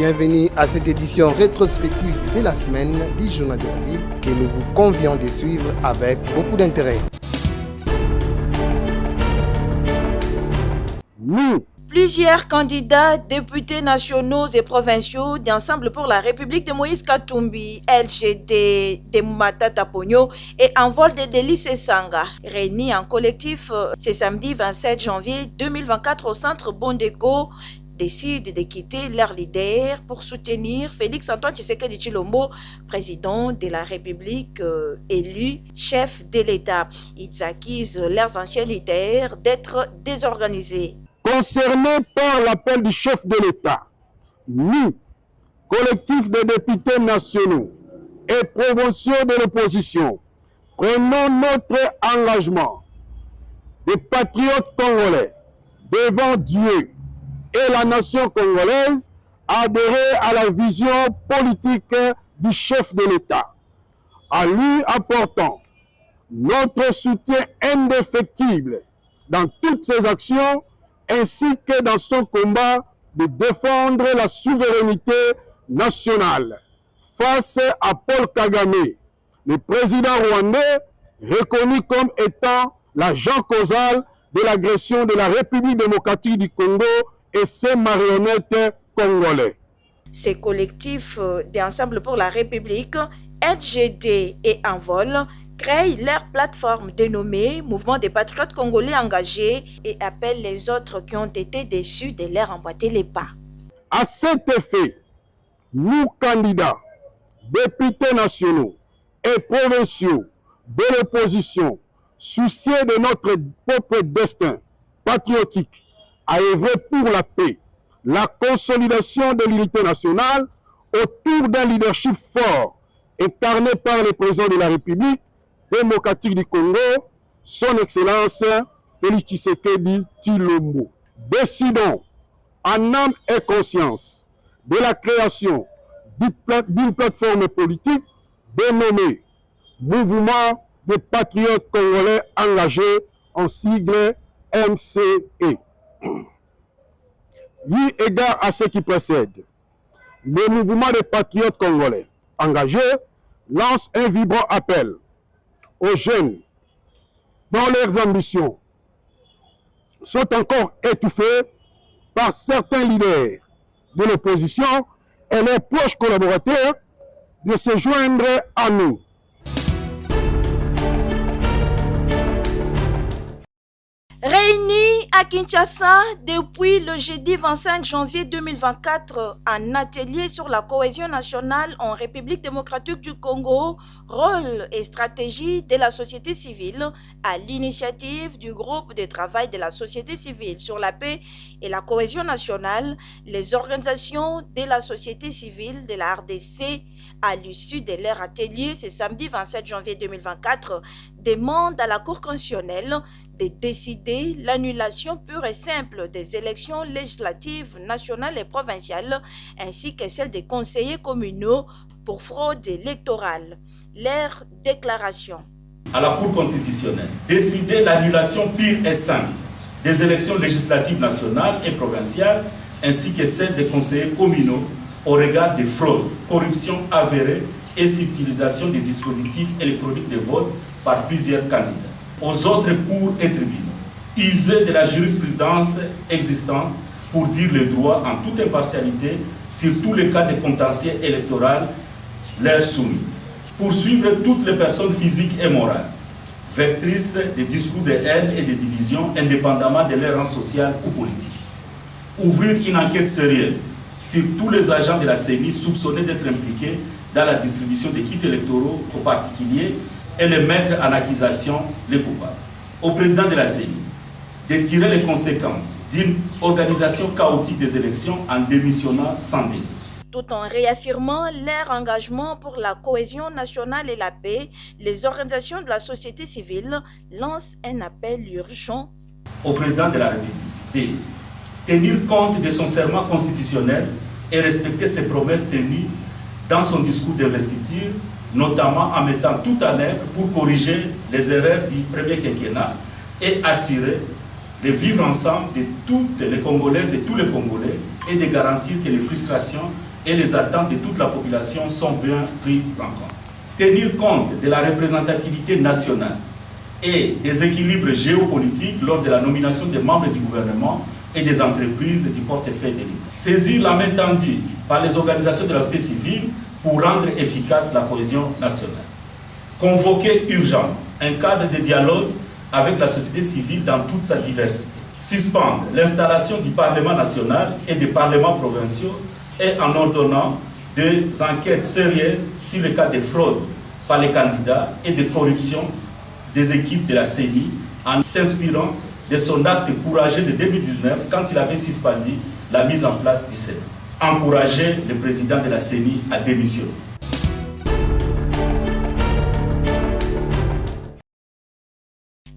Bienvenue à cette édition rétrospective de la semaine du Journal de la Ville que nous vous convions de suivre avec beaucoup d'intérêt. Plusieurs candidats, députés nationaux et provinciaux d'Ensemble pour la République de Moïse Katumbi, LGD de Matata Pogno et Envol de Délice Sanga, réunis en collectif ce samedi 27 janvier 2024 au centre Bondeko, décident de quitter leur leader pour soutenir Félix-Antoine Tshisekedi Tshilombo, président de la République élu chef de l'État. Ils accusent leurs anciens leaders d'être désorganisés. Concernés par l'appel du chef de l'État, nous, collectif de députés nationaux et provinciaux de l'opposition, prenons notre engagement des patriotes congolais devant Dieu et la nation congolaise à adhérer à la vision politique du chef de l'État, en lui apportant notre soutien indéfectible dans toutes ses actions ainsi que dans son combat de défendre la souveraineté nationale face à Paul Kagame, le président rwandais reconnu comme étant l'agent causal de l'agression de la République démocratique du Congo et ses marionnettes congolais. Ces collectifs d'Ensemble pour la République, LGD et Envol, créent leur plateforme dénommée Mouvement des Patriotes Congolais Engagés et appellent les autres qui ont été déçus de leur emboîter les pas. À cet effet, nous, candidats, députés nationaux et provinciaux de l'opposition, souciés de notre propre destin patriotique, à œuvrer pour la paix, la consolidation de l'unité nationale autour d'un leadership fort incarné par le président de la République démocratique du Congo, son Excellence Félix Tshisekedi Tshilombo. Décidons en âme et conscience de la création d'une plateforme politique dénommée Mouvement des Patriotes Congolais Engagés, en sigle MCE. Eu égard à ce qui précède, le Mouvement des Patriotes Congolais Engagés lance un vibrant appel aux jeunes dont leurs ambitions sont encore étouffées par certains leaders de l'opposition et leurs proches collaborateurs de se joindre à nous. Réunis à Kinshasa depuis le jeudi 25 janvier 2024, un atelier sur la cohésion nationale en République démocratique du Congo, rôle et stratégie de la société civile, à l'initiative du groupe de travail de la société civile sur la paix et la cohésion nationale, les organisations de la société civile de la RDC, à l'issue de leur atelier ce samedi 27 janvier 2024, demandent à la Cour constitutionnelle de décider l'annulation pure et simple des élections législatives nationales et provinciales ainsi que celles des conseillers communaux pour fraude électorale. Leur déclaration. À la Cour constitutionnelle, décider l'annulation pure et simple des élections législatives nationales et provinciales ainsi que celles des conseillers communaux au regard des fraudes, corruption avérée et subtilisation des dispositifs électroniques de vote par plusieurs candidats. Aux autres cours et tribunaux, user de la jurisprudence existante pour dire le droit en toute impartialité sur tous les cas de contentieux électoral leur soumis. Poursuivre toutes les personnes physiques et morales, vectrices de discours de haine et de division indépendamment de leur rang social ou politique. Ouvrir une enquête sérieuse sur tous les agents de la CENI soupçonnés d'être impliqués dans la distribution des kits électoraux aux particuliers et les mettre en accusation les coupables. Au président de la CENI de tirer les conséquences d'une organisation chaotique des élections en démissionnant sans délai. Tout en réaffirmant leur engagement pour la cohésion nationale et la paix, les organisations de la société civile lancent un appel urgent au président de la République de tenir compte de son serment constitutionnel et respecter ses promesses tenues dans son discours d'investiture, notamment en mettant tout en œuvre pour corriger les erreurs du premier quinquennat et assurer le vivre ensemble de toutes les Congolaises et tous les Congolais et de garantir que les frustrations et les attentes de toute la population sont bien prises en compte. Tenir compte de la représentativité nationale et des équilibres géopolitiques lors de la nomination des membres du gouvernement et des entreprises du portefeuille de l'État. Saisir la main tendue par les organisations de la société civile pour rendre efficace la cohésion nationale. Convoquer urgemment un cadre de dialogue avec la société civile dans toute sa diversité. Suspendre l'installation du Parlement national et des parlements provinciaux et en ordonnant des enquêtes sérieuses sur les cas de fraude par les candidats et de corruption des équipes de la CENI en s'inspirant de son acte courageux de 2019 quand il avait suspendu la mise en place du Sénat. Encourager le président de la CENI à démissionner.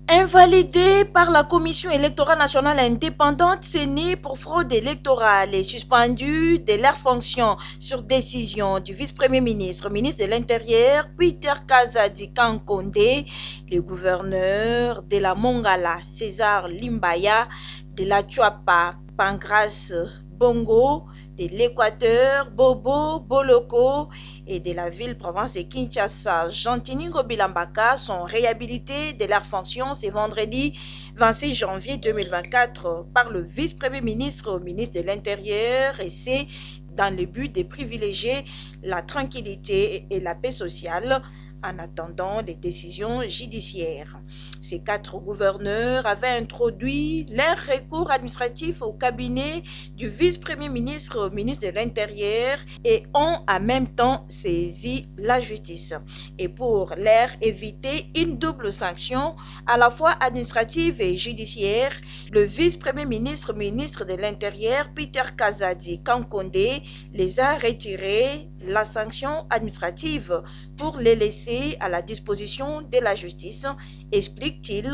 Invalidé par la Commission électorale nationale indépendante CENI pour fraude électorale et suspendu de leurs fonctions sur décision du vice-premier ministre, ministre de l'Intérieur, Peter Kazadi Kankonde, le gouverneur de la Mongala, César Limbaya, de la Chuapa, Pancras Bongo, de l'Équateur, Bobo Boloko et de la ville-province de Kinshasa, Jean-Tiningo Bilambaka sont réhabilités de leurs fonctions ce vendredi 26 janvier 2024 par le vice-premier ministre, ministre de l'Intérieur, et c'est dans le but de privilégier la tranquillité et la paix sociale en attendant les décisions judiciaires. Ces 4 gouverneurs avaient introduit leur recours administratif au cabinet du vice-premier ministre, ministre de l'Intérieur, et ont en même temps saisi la justice. Et pour leur éviter une double sanction, à la fois administrative et judiciaire, le vice-premier ministre, ministre de l'Intérieur, Peter Kazadi Kankonde, les a retirés la sanction administrative pour les laisser à la disposition de la justice, explique-t-il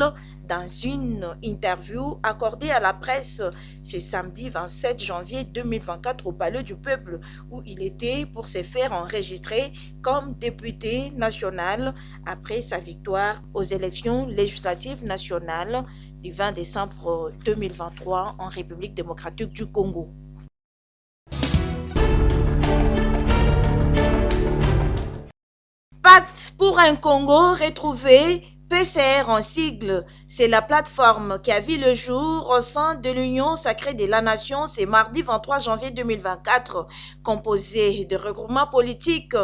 dans une interview accordée à la presse ce samedi 27 janvier 2024 au Palais du Peuple, où il était pour se faire enregistrer comme député national après sa victoire aux élections législatives nationales du 20 décembre 2023 en République démocratique du Congo. Pacte pour un Congo retrouvé, PCR en sigle, c'est la plateforme qui a vu le jour au sein de l'Union sacrée de la Nation ce mardi 23 janvier 2024, composée de regroupements politiques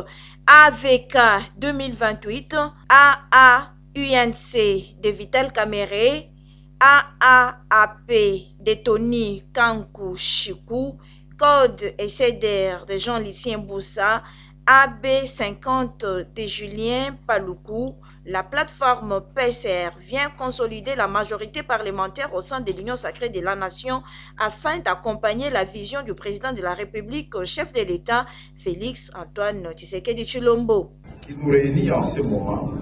AVK 2028, AAUNC de Vital Kamere, AAAP de Tony Kankou Chikou, Code et CEDER de Jean-Lucien Boussa, AB50 de Julien Paloukou. La plateforme PCR vient consolider la majorité parlementaire au sein de l'Union sacrée de la Nation afin d'accompagner la vision du président de la République, chef de l'État, Félix Antoine Tshisekedi Tshilombo. Qui nous réunit en ce moment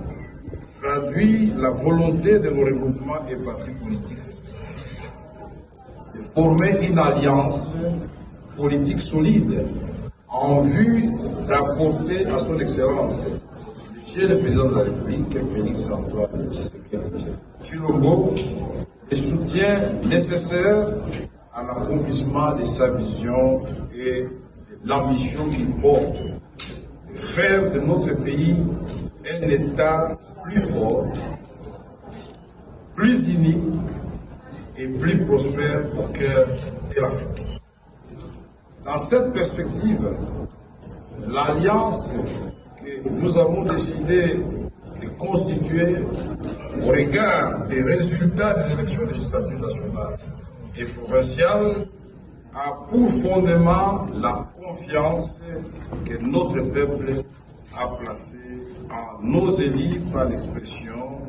traduit la volonté de nos regroupements et partis politiques respectifs de former une alliance politique solide en vue d'apporter à son Excellence, Monsieur le Président de la République, Félix Antoine Tshisekedi Tshilombo, le soutien nécessaire à l'accomplissement de sa vision et de l'ambition qu'il porte de faire de notre pays un État plus fort, plus uni et plus prospère au cœur de l'Afrique. Dans cette perspective, l'alliance que nous avons décidé de constituer au regard des résultats des élections législatives nationales et provinciales a pour fondement la confiance que notre peuple a placée en nos élus par l'expression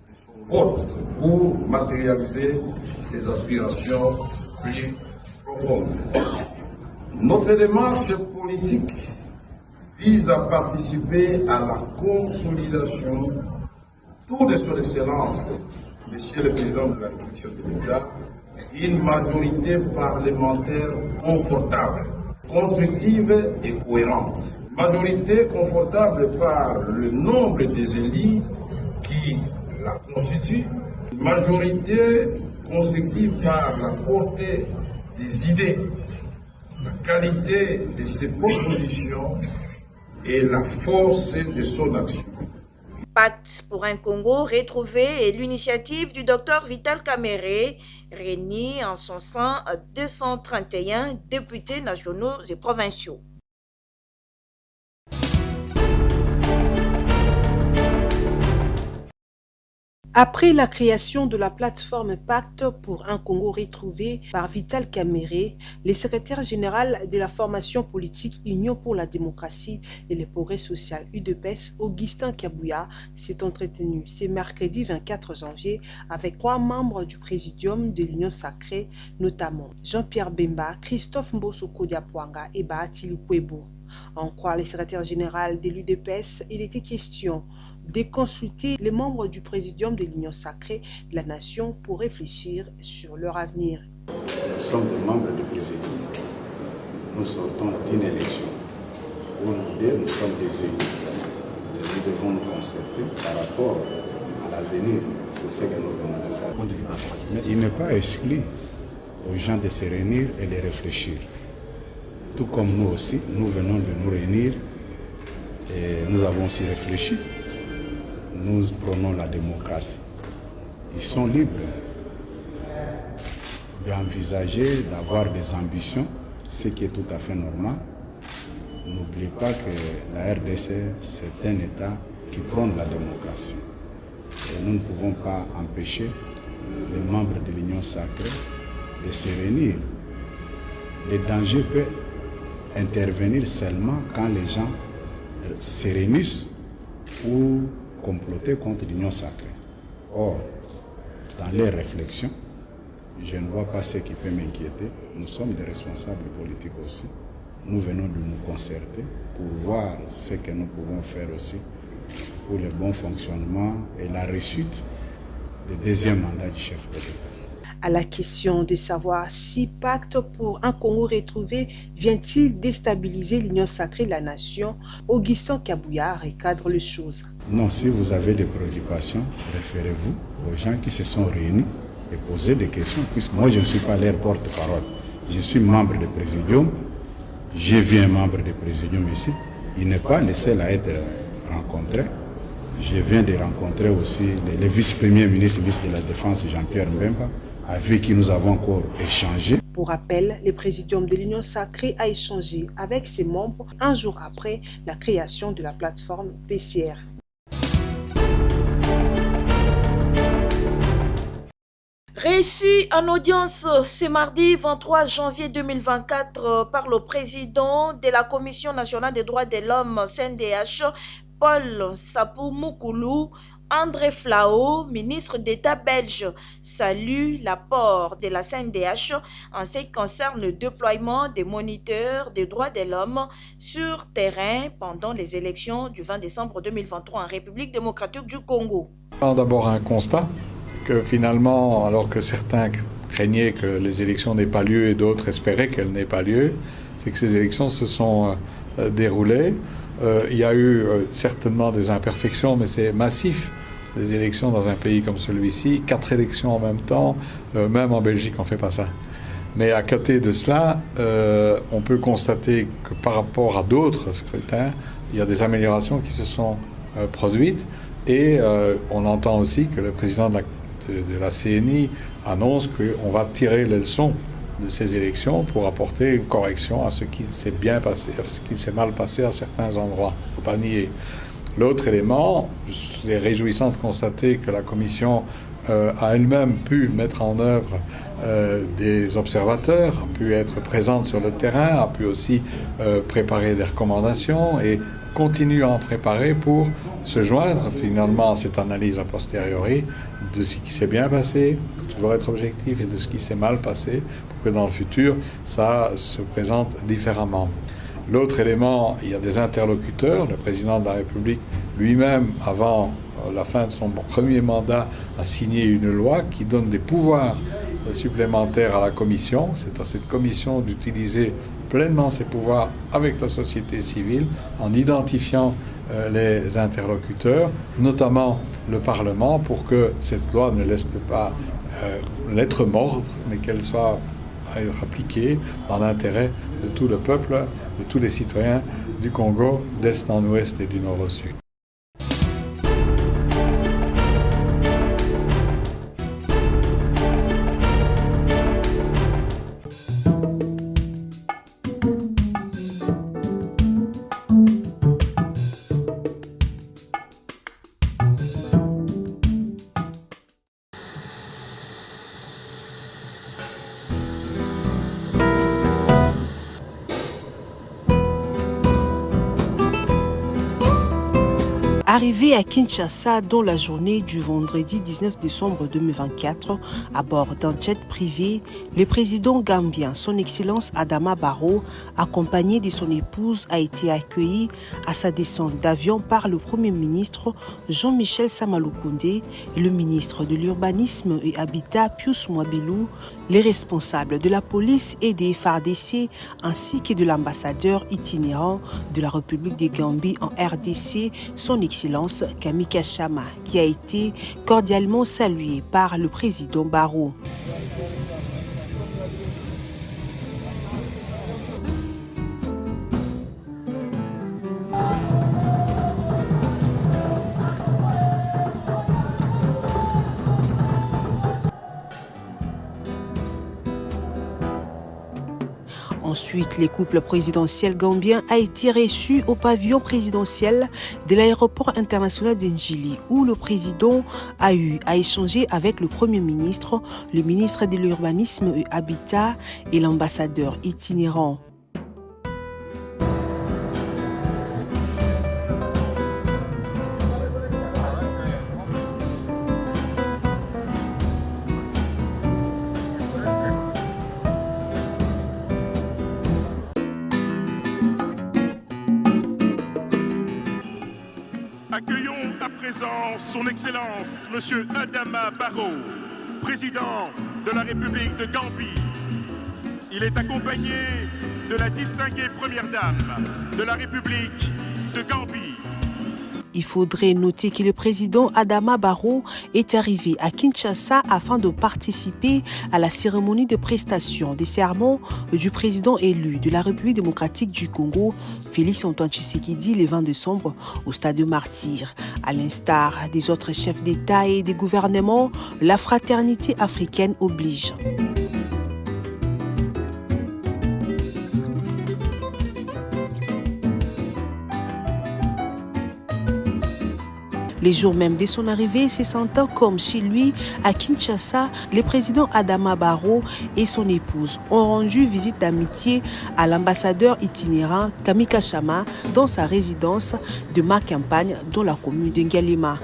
de son vote pour matérialiser ses aspirations plus profondes. Notre démarche politique vise à participer à la consolidation tout de son Excellence, Monsieur le Président de la République de l'État, une majorité parlementaire confortable, constructive et cohérente. Majorité confortable par le nombre des élus qui la constituent, majorité constructive par la portée des idées la qualité de ses propositions et la force de son action. Pacte pour un Congo retrouvé est l'initiative du Dr Vital Kamerhe, réuni en son sein 231 députés nationaux et provinciaux. Après la création de la plateforme Pacte pour un Congo retrouvé par Vital Kamerhe, le secrétaire général de la formation politique Union pour la démocratie et le progrès social UDPS, Augustin Kabuya, s'est entretenu ce mercredi 24 janvier avec 3 membres du présidium de l'Union sacrée, notamment Jean-Pierre Bemba, Christophe Mbosoko Diapwanga et Bahati Lukwebo. En croire le secrétaire général de l'UDPS, il était question de consulter les membres du présidium de l'Union sacrée de la nation pour réfléchir sur leur avenir. Nous sommes des membres du présidium. Nous sortons d'une élection où nous sommes des élus. Et nous devons nous concerter par rapport à l'avenir. C'est ce que nous venons de faire. Mais il n'est pas exclu aux gens de se réunir et de réfléchir. Tout comme nous aussi, nous venons de nous réunir et nous avons aussi réfléchi. Nous prenons la démocratie. Ils sont libres d'envisager, d'avoir des ambitions, ce qui est tout à fait normal. N'oubliez pas que la RDC, c'est un État qui prône la démocratie. Et nous ne pouvons pas empêcher les membres de l'Union sacrée de se réunir. Le danger peut intervenir seulement quand les gens se réunissent ou comploter contre l'Union sacrée. Or, dans les réflexions, je ne vois pas ce qui peut m'inquiéter. Nous sommes des responsables politiques aussi. Nous venons de nous concerter pour voir ce que nous pouvons faire aussi pour le bon fonctionnement et la réussite du deuxième mandat du chef de l'État. À la question de savoir si Pacte pour un Congo retrouvé vient-il déstabiliser l'Union sacrée de la nation, Augustin Kabuya recadre les choses. Non, si vous avez des préoccupations, référez-vous aux gens qui se sont réunis et posez des questions, puisque moi je ne suis pas leur porte-parole. Je suis membre du présidium, j'ai vu un membre du présidium ici, il n'est pas le seul à être rencontré. Je viens de rencontrer aussi le vice-premier ministre de la Défense, Jean-Pierre Mbemba, avec qui nous avons encore échangé. Pour rappel, le présidium de l'Union sacrée a échangé avec ses membres un jour après la création de la plateforme PCR. Reçu en audience ce mardi 23 janvier 2024 par le président de la Commission nationale des droits de l'homme CNDH, Paul Sapou Moukoulou, André Flao, ministre d'État belge, salue l'apport de la CNDH en ce qui concerne le déploiement des moniteurs des droits de l'homme sur terrain pendant les élections du 20 décembre 2023 en République démocratique du Congo. D'abord un constat que finalement, alors que certains craignaient que les élections n'aient pas lieu et d'autres espéraient qu'elles n'aient pas lieu, c'est que ces élections se sont déroulées. Il y a eu certainement des imperfections, mais c'est massif, des élections dans un pays comme celui-ci. 4 élections en même temps, même en Belgique, on ne fait pas ça. Mais à côté de cela, on peut constater que par rapport à d'autres scrutins, il y a des améliorations qui se sont produites. Et on entend aussi que le président de la CNI annonce qu'on va tirer les leçons de ces élections pour apporter une correction à ce qui s'est bien passé, à ce qui s'est mal passé à certains endroits. Il ne faut pas nier. L'autre élément, c'est réjouissant de constater que la Commission a elle-même pu mettre en œuvre des observateurs, a pu être présente sur le terrain, a pu aussi préparer des recommandations et continue à en préparer pour se joindre finalement à cette analyse a posteriori de ce qui s'est bien passé, il faut toujours être objectif, et de ce qui s'est mal passé, pour que dans le futur, ça se présente différemment. L'autre élément, il y a des interlocuteurs. Le président de la République lui-même, avant la fin de son premier mandat, a signé une loi qui donne des pouvoirs supplémentaires à la Commission. C'est à cette Commission d'utiliser pleinement ses pouvoirs avec la société civile en identifiant les interlocuteurs, notamment le Parlement, pour que cette loi ne laisse pas lettre morte, mais qu'elle soit à être appliquée dans l'intérêt de tout le peuple, de tous les citoyens du Congo, d'est en ouest et du nord au sud. Arrivé à Kinshasa dans la journée du vendredi 19 décembre 2024, à bord d'un jet privé, le président gambien, son Excellence Adama Barrow, accompagné de son épouse, a été accueilli à sa descente d'avion par le Premier ministre Jean-Michel Samaloukoundé et le ministre de l'Urbanisme et Habitat Pius Mwabilou, les responsables de la police et des FARDC ainsi que de l'ambassadeur itinérant de la République de Gambie en RDC, son Excellence Kamika Chama, qui a été cordialement salué par le président Barrow. Ensuite, le couple présidentiel gambien a été reçu au pavillon présidentiel de l'aéroport international d'Ndjili, où le président a eu à échanger avec le Premier ministre, le ministre de l'Urbanisme et Habitat et l'ambassadeur itinérant. Accueillons à présent son Excellence, M. Adama Barrow, président de la République de Gambie. Il est accompagné de la distinguée Première Dame de la République de Gambie. Il faudrait noter que le président Adama Barrow est arrivé à Kinshasa afin de participer à la cérémonie de prestation des serments du président élu de la République démocratique du Congo, Félix Antoine Tshisekedi, le 20 décembre au Stade Martyr. À l'instar des autres chefs d'État et des gouvernements, la fraternité africaine oblige. Les jours même de son arrivée, se sentant comme chez lui à Kinshasa, le président Adama Barrow et son épouse ont rendu visite d'amitié à l'ambassadeur itinérant Kamika Chama dans sa résidence de Macampagne dans la commune de Ngalema.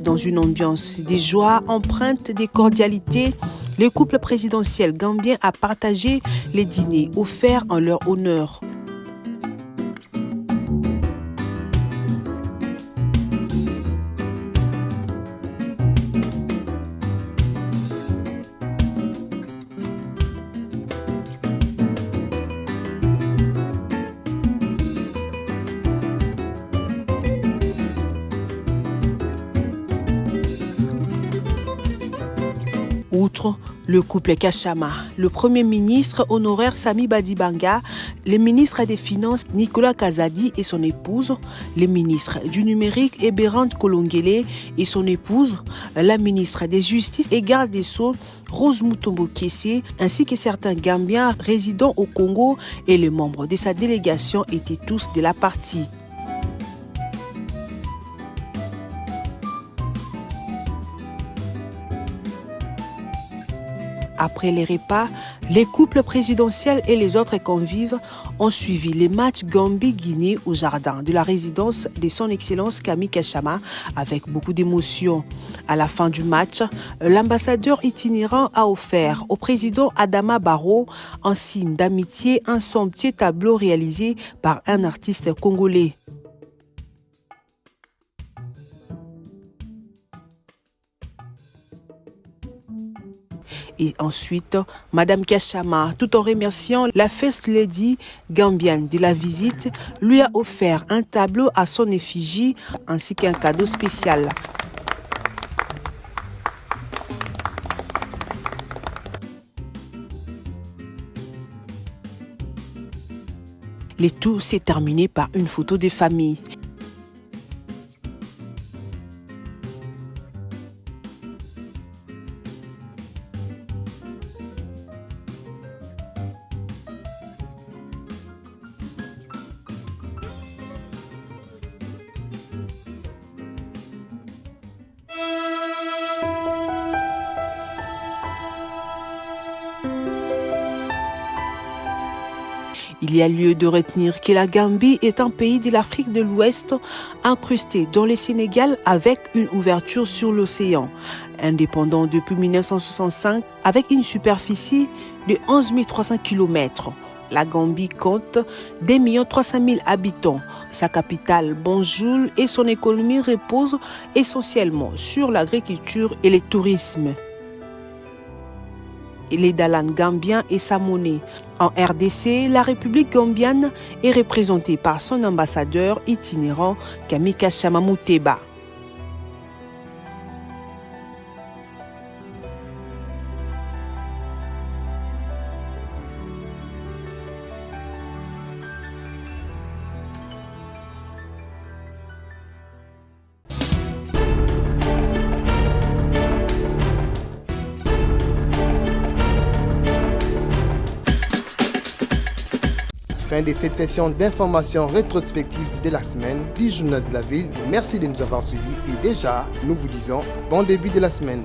Dans une ambiance de joie empreinte de cordialité, le couple présidentiel gambien a partagé les dîners offerts en leur honneur. Outre le couple Kachama, le Premier ministre honoraire Sami Badibanga, le ministre des Finances Nicolas Kazadi et son épouse, le ministre du Numérique Eberand Kolongele et son épouse, la ministre des Justices et garde des Sceaux Rose Mutombo Kesse, ainsi que certains Gambiens résidant au Congo et les membres de sa délégation étaient tous de la partie. Après les repas, les couples présidentiels et les autres convives ont suivi les matchs Gambie-Guinée au jardin de la résidence de son Excellence Camille Kachama avec beaucoup d'émotion. À la fin du match, l'ambassadeur itinérant a offert au président Adama Barrow en signe d'amitié un somptueux tableau réalisé par un artiste congolais. Et ensuite, Madame Kachama, tout en remerciant la First Lady gambienne de la visite, lui a offert un tableau à son effigie ainsi qu'un cadeau spécial. Le tout s'est terminé par une photo de famille. Il y a lieu de retenir que la Gambie est un pays de l'Afrique de l'Ouest incrusté dans le Sénégal avec une ouverture sur l'océan. Indépendant depuis 1965 avec une superficie de 11 300 km. La Gambie compte 2 300 000 habitants. Sa capitale, Banjul, et son économie reposent essentiellement sur l'agriculture et le tourisme. Les Dalan gambiens et sa monnaie. En RDC, la République gambienne est représentée par son ambassadeur itinérant Camille Kachama Mouteba. Fin de cette session d'information rétrospective de la semaine du Journal de la Ville. Merci de nous avoir suivis et déjà, nous vous disons bon début de la semaine.